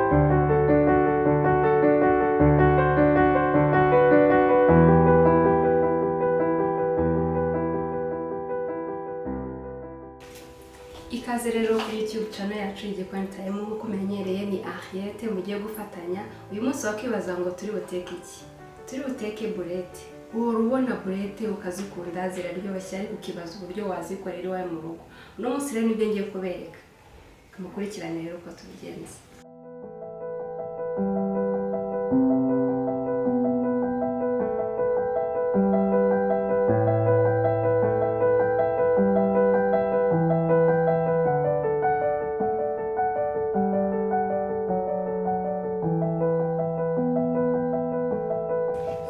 Ikaze rero kuri YouTube channel yacu Igikoni Time nk'uko menyereye ni Ariete mugiye gufatanya. Uyu munsi wakibaza ngo turi buteke iki? Turi buteke burete. Uhora ubona burete ukazikunda ziraryoshye ariko ukibaza uburyo wazikorera iwawe mu rugo. Uno munsi rero nibyo ngiye kubereka. Mukurikirane rero uko tubigenza.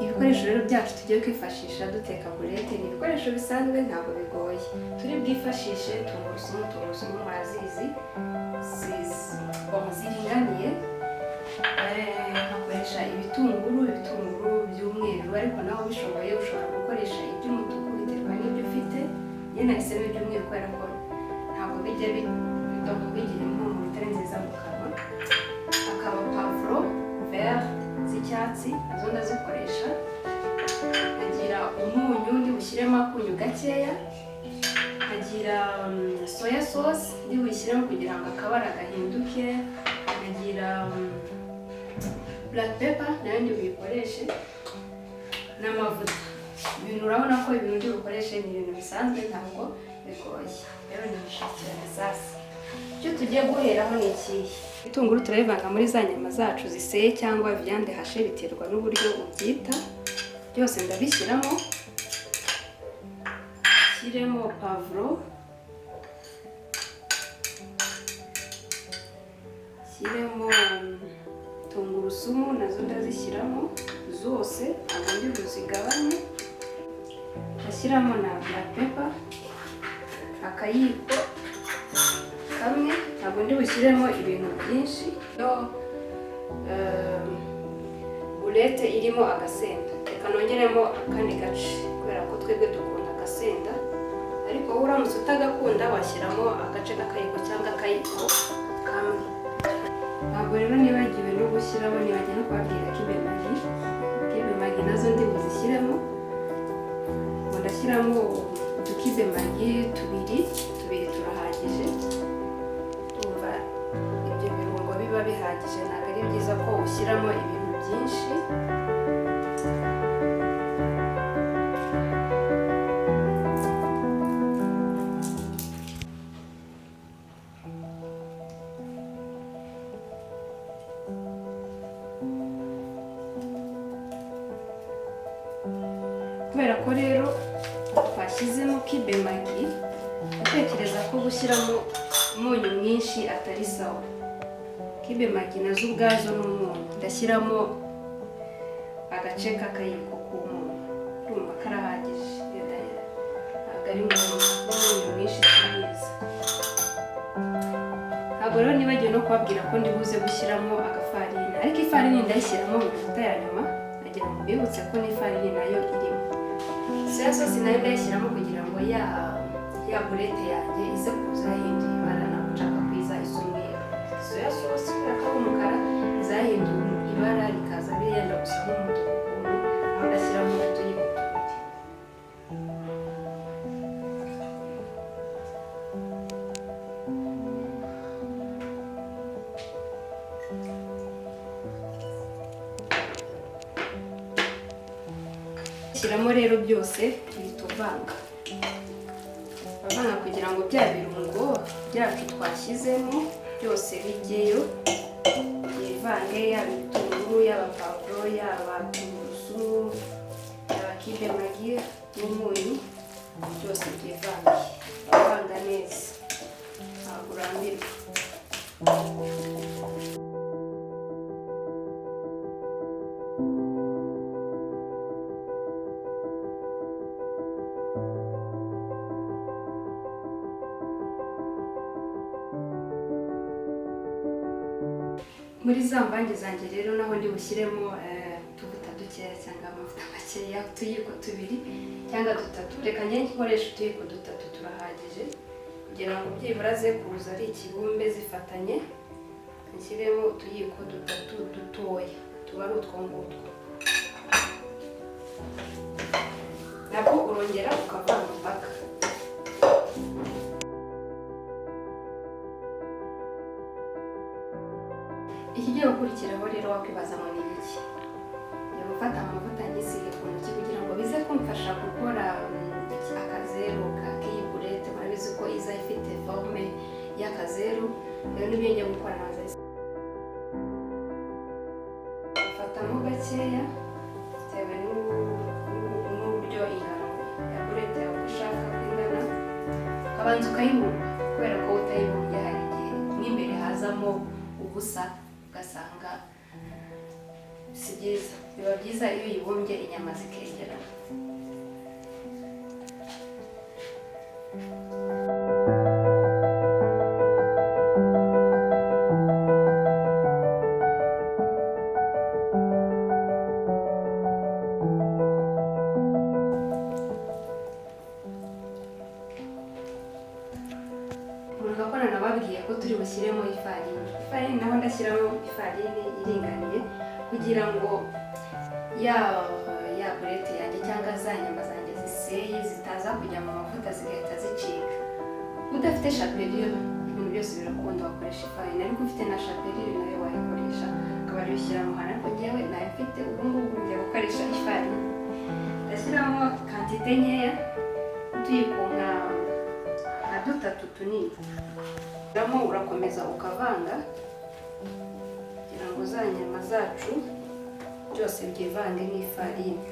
Ibikoresho rero byacu tugiye kwifashisha duteka burete ni ibikoresho bisanzwe ntabwo bigoye. Turi bwifashishe tungurusumu murazizi ziringaniye. Nkakoresha ibitunguru by'umweru ariko naho bishoboye ushobora gukoresha iby'umutuku biterwa n'ibyo ufite. Njye nahisemo iby'umweru kubera ko ntabwo bijya bigira impumuro itari nziza mu kanwa. Akaba pavuro vert z'icyatsi nazo ndazikoresha. Nkagira umunyu ndi bushyiremo akunyu gakeya. Nkagira soya sauce ndi bushyiremo kugira ngo akabara gahinduke. Nkagira black pepper nayo ndi buyikoreshe n'amavuta. Ibintu urabona ko ibintu ndi bukoreshe ni ibintu bisanzwe ntabwo bigoye. Rero ndabishakira sasa. Icyo tugiye guheraho ni ikihe? Itunguru turabivanga muri za nyama zacu ziseye cyangwa viande hashe biterwa n'uburyo ubyita. Byose ndabishyiramo. Shyiremo pavuro. Shyiremo tungurusumu nazo ndazishyiramo zose ntabwo ndi buzigabanye. Ndashyiramo na black pepper akayiko kamwe, ntabwo ndi bushyiremo ibintu byinshi. Burete irimo agasenda, reka nongeremo akandi gace kubera ko twebwe dukunda agasenda, ariko wowe uramutse utagakunda washyiramo agace k'akayiko cyangwa akayiko kamwe. Ntabwo rero nibagiwe no gushyiramo, nibagiwe no kubabwira kibe magi nazo ndi buzishyiremo. Ndashyiramo udukibe magi tubiri turahagije. Umva ibyo birungo biba bihagije, ntabwo ari byiza ko ushyiramo ibintu byinshi. Kubera ko rero twashyizemo kibe magi, utekereza ko gushyiramo umunyu mwinshi atari sawa. Kibe magi nazo ubwazo n'umunyu ndashyiramo agace k'akayiko k'umunyu. Urumva karahagije, ntabwo ari umunyu mwinshi mwiza. Ntabwo rero nibagiwe no kubabwira ko ndi buze gushyiramo agafarini, ariko ifarini ndayishyiramo mu minota ya nyuma nagira ngo mbibutse ko n'ifarini nayo irimo. Soya sauce nayo ndayishyiramo kugira ngo ya burete yanjye ize kuza yahinduye ibara, ntabwo nshaka ko izahise umweru. Soya sauce kubera ko ari umukara izahinduye ibara rikaza birenda gusa nk'umutuku ukuntu, aho ndashyiramo utuyiko tubiri. Shyiramo rero byose uhita uvanga kugira ngo bya birungo byacu twashyizemo byose bijyeyo, bivange, yaba ibitunguru, yaba pavuro, yaba tungurusumu, yaba kibe magi n'umunyu, byose byivange. Uvanga neza ntabwo urambirwa. Muri za mvange zanjye rero naho ndi bushyiremo utuvuta dukeya cyangwa amavuta makeya, utuyiko tubiri cyangwa dutatu. Reka njye nkoresha utuyiko dutatu turahagije kugira ngo byibura ze kuza ari ikibumbe zifatanye. nshyiremo utuyiko 3 dutoya tuba ari utwo ngutwo, nabwo urongera ukavanga mpaka. Ikigiye gukurikiraho rero wakwibaza ngo ni iki? Ngiye gufata amavuta nyisige ku ntoki kugira ngo bize kumfasha gukora akazeru k'iyi burete. Murabizi ko iza ifite forme y'akazeru, rero nibyo ngiye gukora naza fatamo gakeya bitewe n'uburyo ingano ya burete yawe ushaka kwingana, ukabanza ukayibumba kubera ko utayibumbye hari igihe n'imbere hazamo ubusa ugasanga si byiza. Biba byiza iyo uyibumbye inyama zikegerana. Muragakora nababwiye ko turi bushyiremo ifarini naho ndashyiramo ifarini iringaniye kugira ngo ya burete yanjye cyangwa za nyama zanjye ziseye zitaza kujya mu mavuta zigahita zicika. Udafite shapelure ibintu byose birakunda wakoresha ifarini, ariko ufite na shapelure nayo wayikoresha ukaba ariyo ushyira mu hana. Ariko njyewe nayo mfite, ubu ngubu ngiye gukoresha ifarini. Ndashyiramo kantite nkeya, utuyiko nka 3 tunini. Urakomeza ukavanga kugira ngo za nyama zacu byose byivange n'ifarini.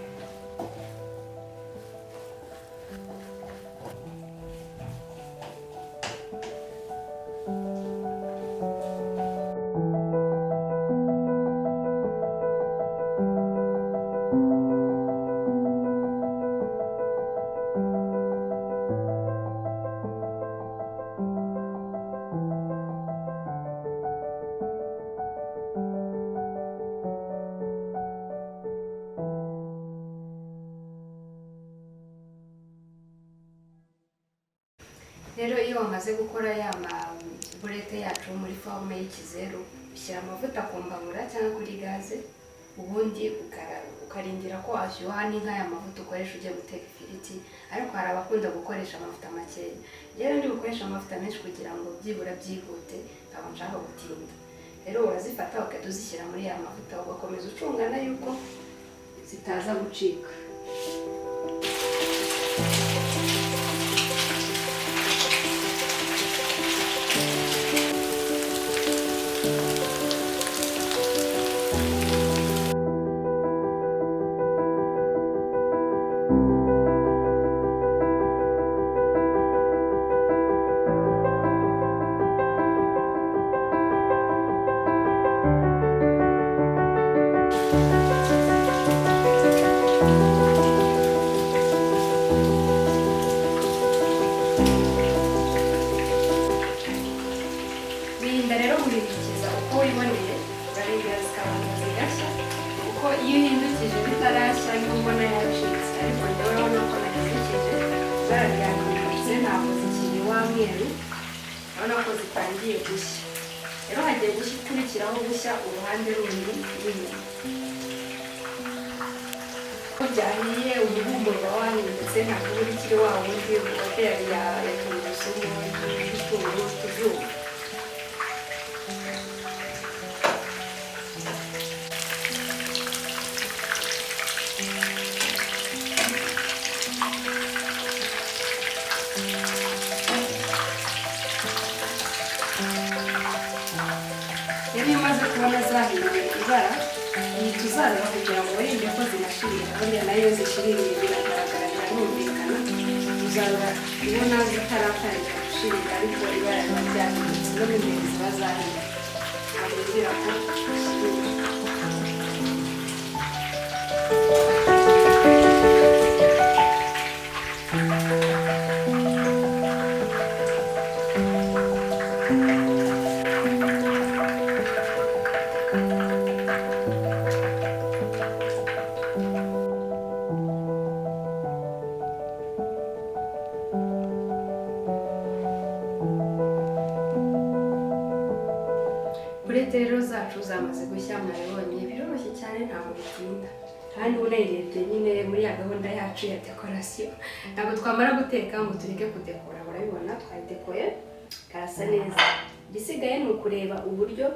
Rero iyo wamaze gukora ya burete yacu muri forme y'ikizeru, ushyira amavuta ku mbabura cyangwa kuri gaze, ubundi ukarindira ko ashyuha. Ni nk'aya mavuta ukoresha ugiye guteka ifiriti, ariko hari abakunda gukoresha amavuta makeya. Rero ndi gukoresha amavuta menshi kugira ngo byibura byihute, ntabwo nshaka gutinda. Rero urazifata ukajya uzishyira muri ya mavuta, ugakomeza ucungana yuko zitaza gucika. Iyo uhindukije bitarashya niho ubona yacitse, ariko njyewe urabona ko nahindukije ibara ryahindutse, ntabwo zikiri wa mweru, urabona ko zitangiye gushya. Rero hagiye gukurikiraho gushya uruhande rundi rw'inyuma. Ko byahiye umuhumuro uba wahindutse, ntabwo uba ukiri wa wundi hoteli ya tungurusumu n'ibitunguru tuzuba. Rero iyo umaze kubona zahinduye ibara, uhita uzarura kugira ngo wirinde ko zinashirira. Burya nayo zishiririye biragaragara, biranumvikana. Uzarura ubona zitaratangira gushirira, ariko ibara riba ryahindutse, no mu imbere ziba zahiye. Ntabwo ngira ko zishirira. Burete zacu zamaze gushya mwabibonye biroroshye cyane ntabwo bitinda kandi unayirebye nyine muri ya gahunda yacu ya dekorasiyo ntabwo twamara guteka ngo tureke kudekora urabibona twayidekoye karasa neza igisigaye ni ukureba uburyo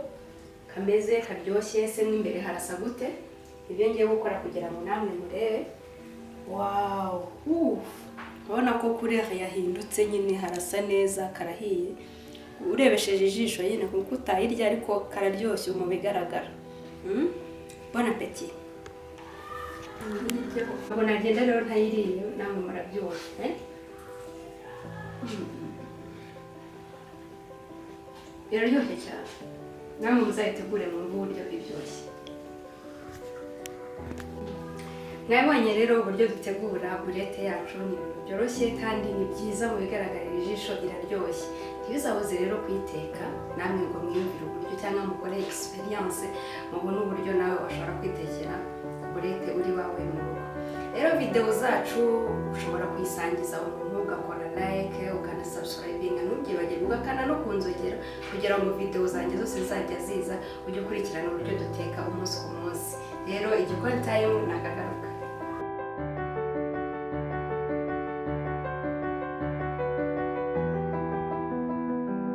kameze karyoshye se n'imbere harasa gute ibyo ngiye gukora kugira ngo namwe murebe wow urabona ko kurere yahindutse nyine harasa neza karahiye urebesheje ijisho nyine kuko utayirya ariko kararyoshye mu bigaragara bon appétit ntabwo nagenda rero ntayiriye namwe murabyumva biraryoshye cyane namwe muzayitegure mu buryo biryoshye mwabonye rero uburyo dutegura burete yacu ni ibintu byoroshye kandi ni byiza mu bigaragarira ijisho iraryoshye ntibizabuze rero kuyiteka namwe ngo mwiyumvire uburyo cyangwa mukore experience mubone uburyo nawe washobora kwitekera burete uri wawe mu rugo rero video zacu ushobora kuyisangiza umuntu ugakora like ukanasubscribinga ntubyibagirwe ugakana no kunzogera kugira ngo video zanjye zose zizajya ziza ujye ukurikirana uburyo duteka umunsi ku munsi rero igikoni time